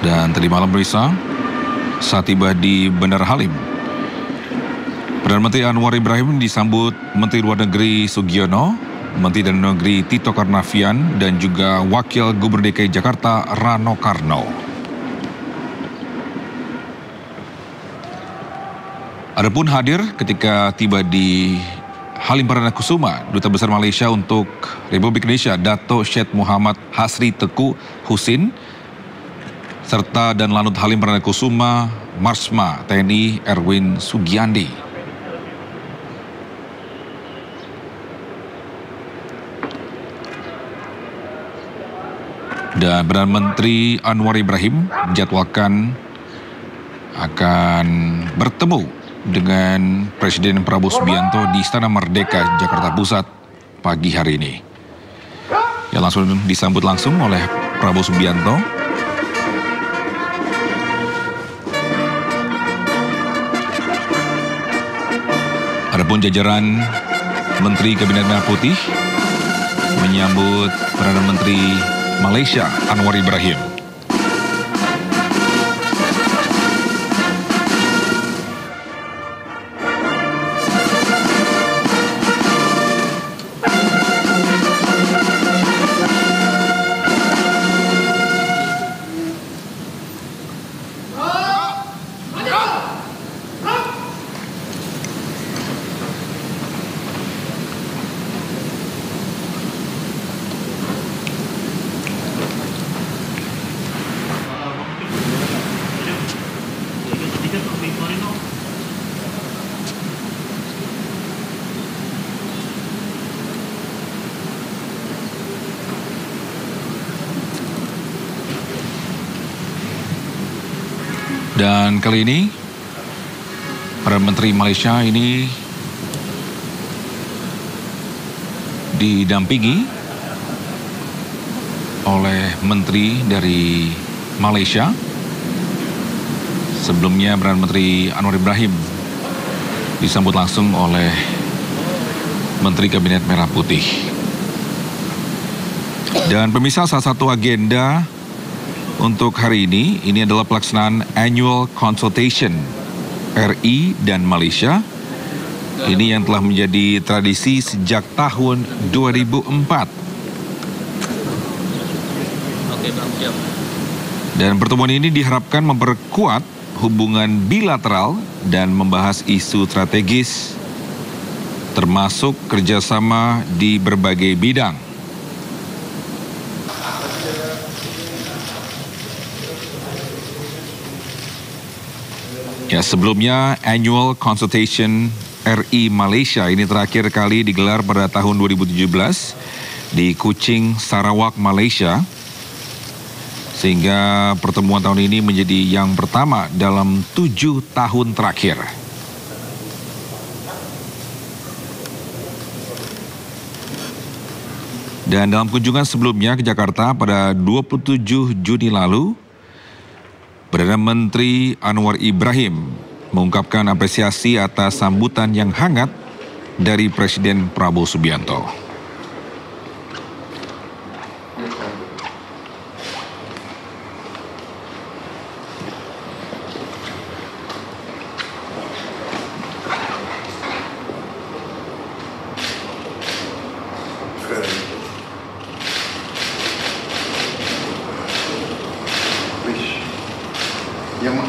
Dan tadi malam pemirsa, saat tiba di Bandara Halim, Perdana Menteri Anwar Ibrahim disambut Menteri Luar Negeri Sugiono, Menteri Dalam Negeri Tito Karnavian, dan juga Wakil Gubernur DKI Jakarta Rano Karno. Adapun hadir ketika tiba di Halim Perdana Kusuma, Duta Besar Malaysia untuk Republik Indonesia, Dato' Syed Muhammad Hasri Teku Husin, serta dan Lanut Halim Perdana Kusuma, Marsma TNI Erwin Sugiandi. Dan Perdana Menteri Anwar Ibrahim dijadwalkan akan bertemu dengan Presiden Prabowo Subianto di Istana Merdeka, Jakarta Pusat pagi hari ini. Yang langsung disambut langsung oleh Prabowo Subianto. Adapun jajaran Menteri Kabinet Merah Putih menyambut Perdana Menteri Malaysia Anwar Ibrahim. Dan kali ini Perdana Menteri Malaysia ini didampingi oleh Menteri dari Malaysia. Sebelumnya Perdana Menteri Anwar Ibrahim disambut langsung oleh Menteri Kabinet Merah Putih. Dan pemirsa, salah satu agenda untuk hari ini adalah pelaksanaan Annual Consultation RI dan Malaysia. Ini yang telah menjadi tradisi sejak tahun 2004. Dan pertemuan ini diharapkan memperkuat hubungan bilateral dan membahas isu strategis, termasuk kerjasama di berbagai bidang. Ya, sebelumnya Annual Consultation RI Malaysia ini terakhir kali digelar pada tahun 2017 di Kuching, Sarawak, Malaysia. Sehingga pertemuan tahun ini menjadi yang pertama dalam 7 tahun terakhir. Dan dalam kunjungan sebelumnya ke Jakarta pada 27 Juni lalu, Perdana Menteri Anwar Ibrahim mengungkapkan apresiasi atas sambutan yang hangat dari Presiden Prabowo Subianto.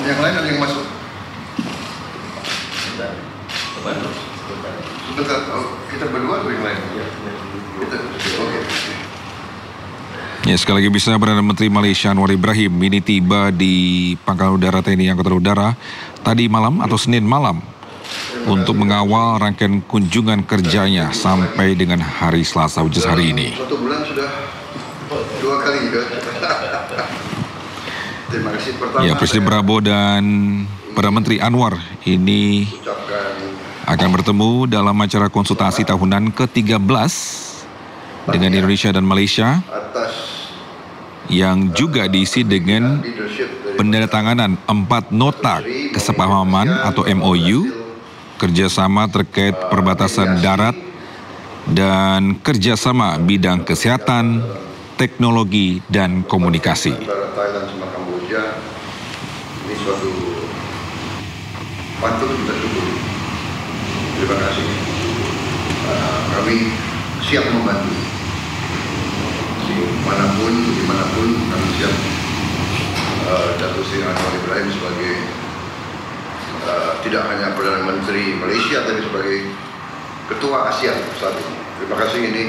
Yang lain ada yang masuk? Sebentar, kita berdua atau yang lain? Oke. Ya, sekali lagi bisa Perdana Menteri Malaysia Anwar Ibrahim ini tiba di Pangkalan Udara TNI Angkatan Udara tadi malam atau Senin malam untuk mengawal rangkaian kunjungan kerjanya sampai dengan hari Selasa, which is hari ini. 1 bulan sudah 2 kali gitu. Terima kasih. Pertama, ya, Presiden Prabowo dan Perdana Menteri Anwar ini akan bertemu dalam acara konsultasi tahunan ke-13 dengan Indonesia dan Malaysia yang juga diisi dengan penandatanganan 4 nota kesepahaman atau MOU, kerjasama terkait perbatasan darat dan kerjasama bidang kesehatan, teknologi dan komunikasi. Antara Thailand sama Kamboja ini suatu patut kita syukuri. Terima kasih. Kami siap membantu. Manapun, dimanapun kami siap. Datuk Seri Anwar Ibrahim sebagai tidak hanya Perdana Menteri Malaysia, tapi sebagai Ketua ASEAN saat ini. Terima kasih, ini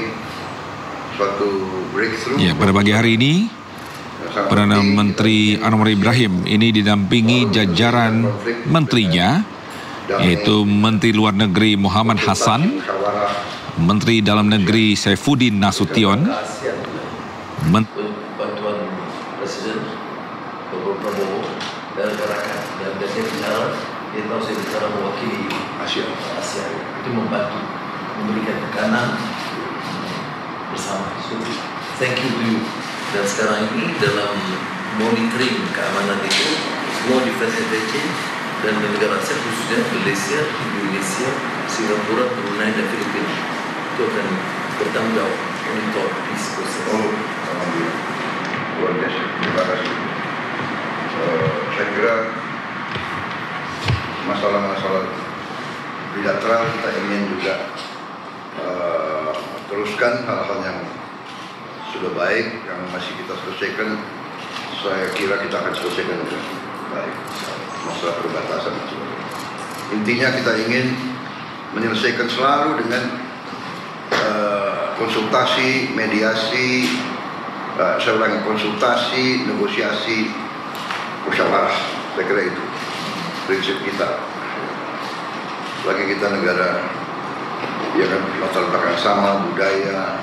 suatu breakthrough. Ya, pada pagi hari ini Perdana Menteri Anwar Ibrahim ini didampingi jajaran menterinya, yaitu Menteri Luar Negeri Muhammad Hassan, Menteri Dalam Negeri Saifuddin Nasution, bantuan Presiden Bapak Prabowo dan rekan-rekan, dan biasanya bicara, dia tahu saya bicara mewakili Asia, itu membantu memberikan tekanan bersama. So, thank you to you. Dan sekarang ini dalam monitoring keamanan itu, semua defense agency dan negara ASEAN khususnya Malaysia, Indonesia, Singapura, Brunei dan Filipina itu akan bertanggung jawab monitor peace process. Alhamdulillah, luar biasa. Terima kasih. Saya kira masalah-masalah bilateral kita ingin juga teruskan hal-hal yang sudah baik, yang masih kita selesaikan. Saya kira kita akan selesaikan dengan baik. Masalah perbatasan dan sebagainya. Intinya kita ingin menyelesaikan selalu dengan konsultasi, mediasi, konsultasi, negosiasi, musyawarah. Saya kira itu prinsip kita. Lagi kita negara ya kan latar belakang sama, budaya,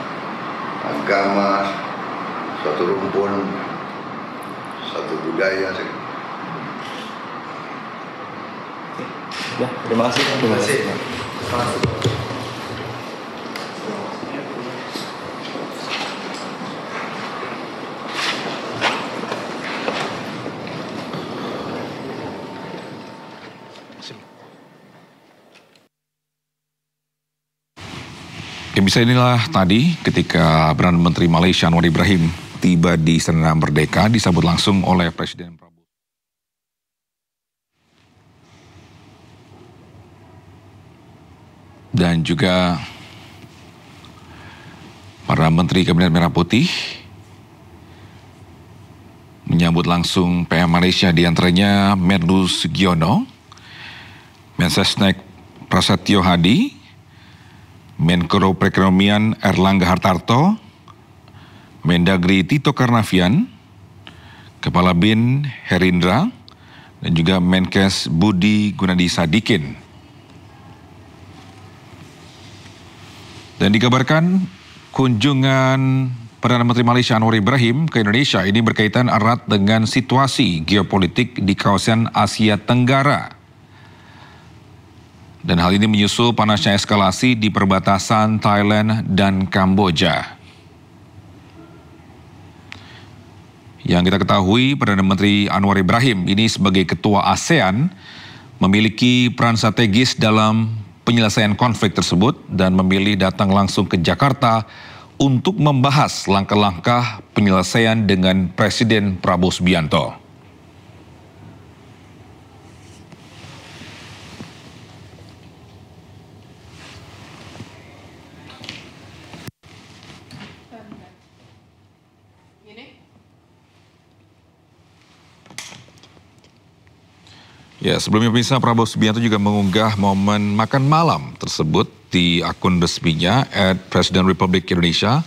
agama, satu rumpun, satu budaya. Ya, terima kasih. Terima kasih. Bisa inilah tadi ketika Perdana Menteri Malaysia Anwar Ibrahim tiba di Istana Merdeka disambut langsung oleh Presiden Prabowo. Dan juga para Menteri Kabinet Merah Putih menyambut langsung PM Malaysia, diantaranya Menlu Sugiono, Mensesnek Prasetyo Hadi, Menko Perekonomian Erlangga Hartarto, Mendagri Tito Karnavian, Kepala BIN Herindra, dan juga Menkes Budi Gunadi Sadikin. Dan dikabarkan kunjungan Perdana Menteri Malaysia Anwar Ibrahim ke Indonesia ini berkaitan erat dengan situasi geopolitik di kawasan Asia Tenggara. Dan hal ini menyusul panasnya eskalasi di perbatasan Thailand dan Kamboja. Yang kita ketahui, Perdana Menteri Anwar Ibrahim ini sebagai Ketua ASEAN memiliki peran strategis dalam penyelesaian konflik tersebut dan memilih datang langsung ke Jakarta untuk membahas langkah-langkah penyelesaian dengan Presiden Prabowo Subianto. Ya, sebelumnya pemirsa, Prabowo Subianto juga mengunggah momen makan malam tersebut di akun resminya @Presiden Republik Indonesia.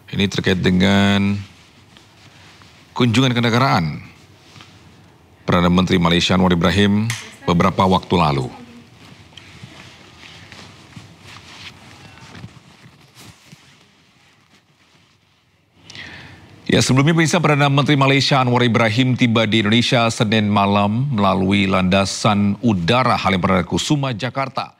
Ini terkait dengan kunjungan kenegaraan Perdana Menteri Malaysia Anwar Ibrahim beberapa waktu lalu. Ya, sebelumnya pemirsa, Perdana Menteri Malaysia Anwar Ibrahim tiba di Indonesia Senin malam melalui landasan udara Halim Perdana Kusuma, Jakarta.